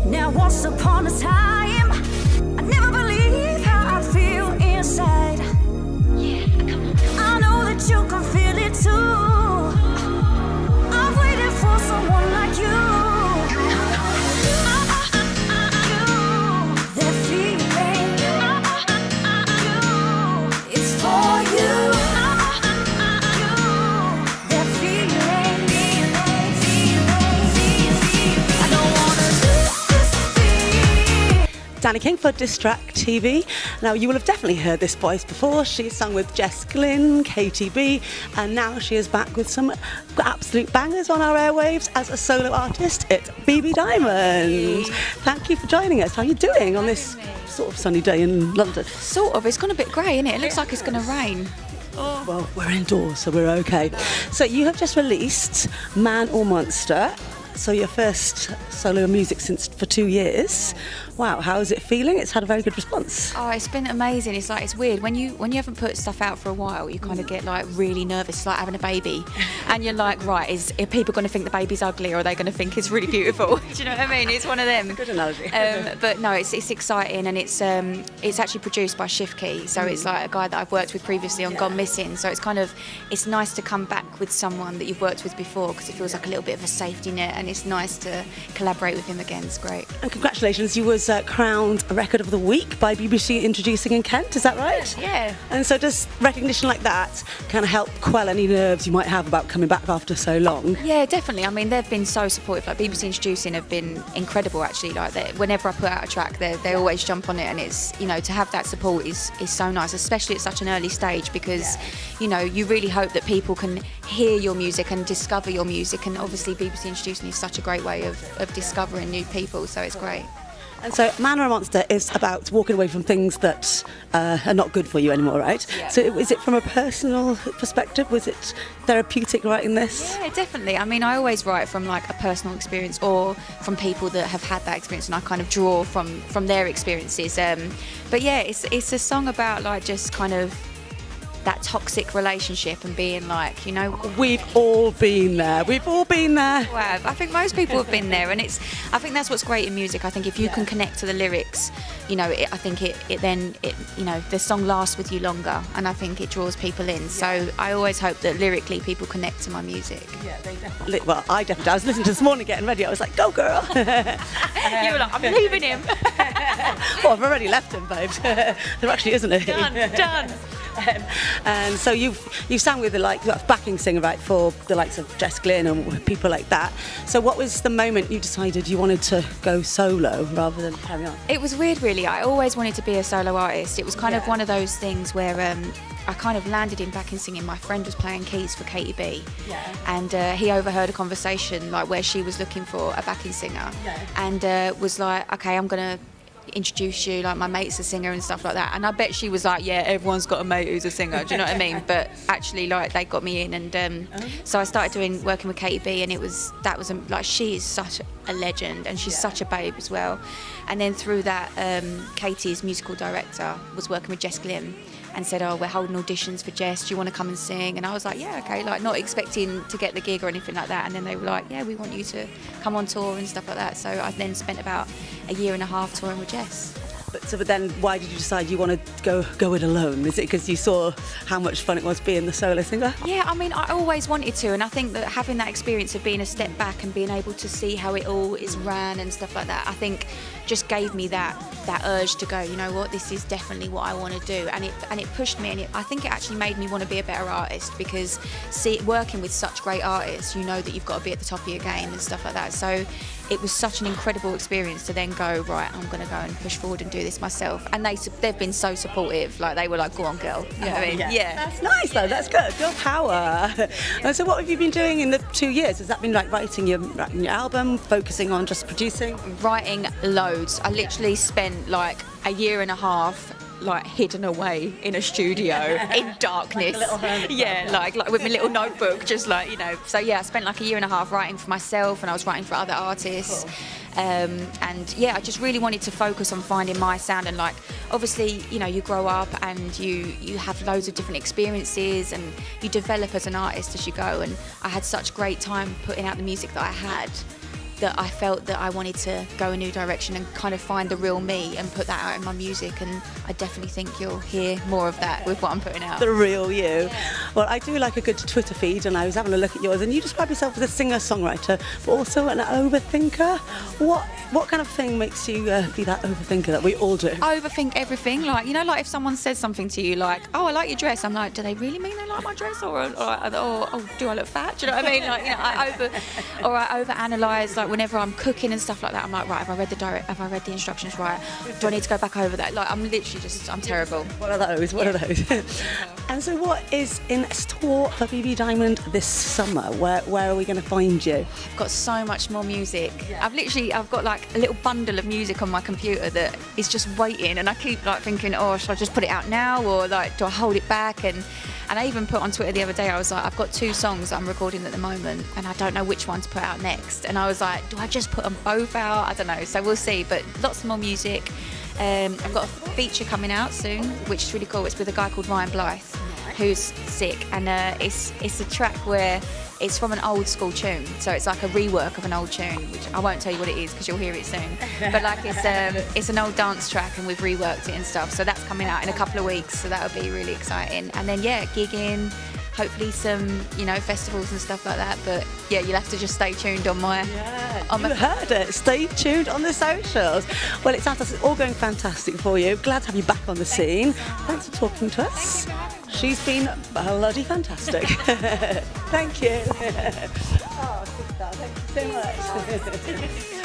Now once upon a time, I never believed how I feel inside. Yeah, come on. I know that you can feel it too. I've waited for someone like you. That feeling, it's for you. That feeling, I don't wanna lose this feeling. Danni King for Distract TV. Now, you will have definitely heard this voice before. She's sung with Jess Glynne, Katy B, and now she is back with some absolute bangers on our airwaves as a solo artist. It's BB Diamond. Thank you for joining us. How are you doing on this sort of sunny day in London? Sort of. It's gone a bit grey, isn't it? It looks like it's going to rain. Oh. Well, we're indoors, so we're okay. So you have just released Man or Monster. So your first solo music for 2 years. Wow, how is it feeling? It's had a very good response. Oh, it's been amazing. It's weird when you haven't put stuff out for a while. You kind of get like really nervous. It's like having a baby, and you're like, right, are people going to think the baby's ugly, or are they going to think it's really beautiful? Do you know what I mean? It's one of them. Good analogy. But no, it's exciting, and it's actually produced by Shift K3y. So it's like a guy that I've worked with previously on Gone Missing. So it's nice to come back with someone that you've worked with before, because it feels like a little bit of a safety net, and it's nice to collaborate with him again. It's great. And congratulations, you was crowned a Record of the Week by BBC Introducing in Kent, is that right? Yeah. And so does recognition like that kind of help quell any nerves you might have about coming back after so long? Yeah, definitely. I mean, they've been so supportive. Like BBC Introducing have been incredible, actually. Like, whenever I put out a track, they always jump on it, and it's, you know, to have that support is so nice, especially at such an early stage, because you know, you really hope that people can hear your music and discover your music, and obviously BBC Introducing is such a great way of discovering new people, so it's great. And so Man or Monster is about walking away from things that are not good for you anymore, right? Yeah. So is it from a personal perspective? Was it therapeutic writing this? Yeah, definitely. I mean, I always write from like a personal experience or from people that have had that experience, and I kind of draw from their experiences. But yeah, it's a song about like just kind of that toxic relationship and being like, you know, We've all been there. We've all been there. wow. I think most people have been there, and I think that's what's great in music. I think if you can connect to the lyrics, you know, I think it you know, the song lasts with you longer, and I think it draws people in. So I always hope that lyrically people connect to my music. Yeah, they definitely. Well, I definitely. I was listening to this morning, getting ready. I was like, "Go, girl!" You were like, I'm leaving him. Well, I've already left him, babes. There actually isn't a Done. And so you've sang with the backing singer, right, for the likes of Jess Glynne and people like that. So what was the moment you decided you wanted to go solo rather than carry on? It was weird, really. I always wanted to be a solo artist. It was kind of one of those things where I kind of landed in backing singing. My friend was playing keys for Katy B, and he overheard a conversation like where she was looking for a backing singer, and was like, okay, I'm gonna introduce you, like my mate's a singer and stuff like that. And I bet she was like, yeah, everyone's got a mate who's a singer, do you know what I mean? But actually, like, they got me in, and so I started working with Katy B, and like, she is such a legend, and she's such a babe as well. And then through that, Katy's musical director was working with Jess Glynne and said, oh, we're holding auditions for Jess, do you want to come and sing? And I was like, yeah, okay, like not expecting to get the gig or anything like that. And then they were like, yeah, we want you to come on tour and stuff like that. So I then spent about a year and a half touring with Jess. But then why did you decide you want to go it alone? Is it because you saw how much fun it was being the solo singer? Yeah, I mean, I always wanted to, and I think that having that experience of being a step back and being able to see how it all is ran and stuff like that, I think just gave me that urge to go, you know what, this is definitely what I want to do, and it pushed me, and I think it actually made me want to be a better artist, because working with such great artists, you know that you've got to be at the top of your game and stuff like that. So it was such an incredible experience to then go, right, I'm going to go and push forward and do this myself. And they've been so supportive. Like, they were like, go on, girl. You know what I mean? Yeah. That's nice, though. That's good. Girl power. And so what have you been doing in the 2 years? Has that been like writing your album, focusing on just producing? Writing loads. I literally spent like a year and a half like hidden away in a studio in darkness. Like with my little notebook, just like, you know. So yeah, I spent like a year and a half writing for myself, and I was writing for other artists. Cool. And yeah, I just really wanted to focus on finding my sound, and like, obviously, you know, you grow up and you have loads of different experiences, and you develop as an artist as you go, and I had such great time putting out the music that I had. that I felt that I wanted to go a new direction and kind of find the real me and put that out in my music, and I definitely think you'll hear more of that with what I'm putting out. The real you. Well, I do like a good Twitter feed, and I was having a look at yours, and you describe yourself as a singer-songwriter, but also an overthinker. What kind of thing makes you be that overthinker that we all do? I overthink everything. Like, you know, like if someone says something to you, like, "Oh, I like your dress," I'm like, "Do they really mean they like my dress, or oh, do I look fat?" Do you know what I mean? Like, you know, I overanalyze. Like whenever I'm cooking and stuff like that, I'm like, right, have I read the instructions right? Do I need to go back over that? Like, I'm literally I'm terrible. One of those. And so what is in store for BB Diamond this summer? Where are we going to find you? I've got so much more music. I've got like a little bundle of music on my computer that is just waiting, and I keep like thinking, oh, should I just put it out now, or like do I hold it back? And I even put on Twitter the other day, I was like, I've got 2 songs that I'm recording at the moment, and I don't know which one to put out next. And I was like, do I just put them both out? I don't know. So we'll see. But lots more music. I've got a feature coming out soon, which is really cool. It's with a guy called Ryan Blythe, who's sick, and it's a track where it's from an old school tune, so it's like a rework of an old tune, which I won't tell you what it is because you'll hear it soon. But like it's an old dance track, and we've reworked it and stuff. So that's coming out in a couple of weeks, so that'll be really exciting. And then gigging, hopefully some festivals and stuff like that. But yeah, you'll have to just stay tuned on my. You heard it. Stay tuned on the socials. Well, it sounds like it's all going fantastic for you. Glad to have you back on the scene. Thanks for talking to us. She's been bloody fantastic. Thank you. Oh, sister, thank you so much.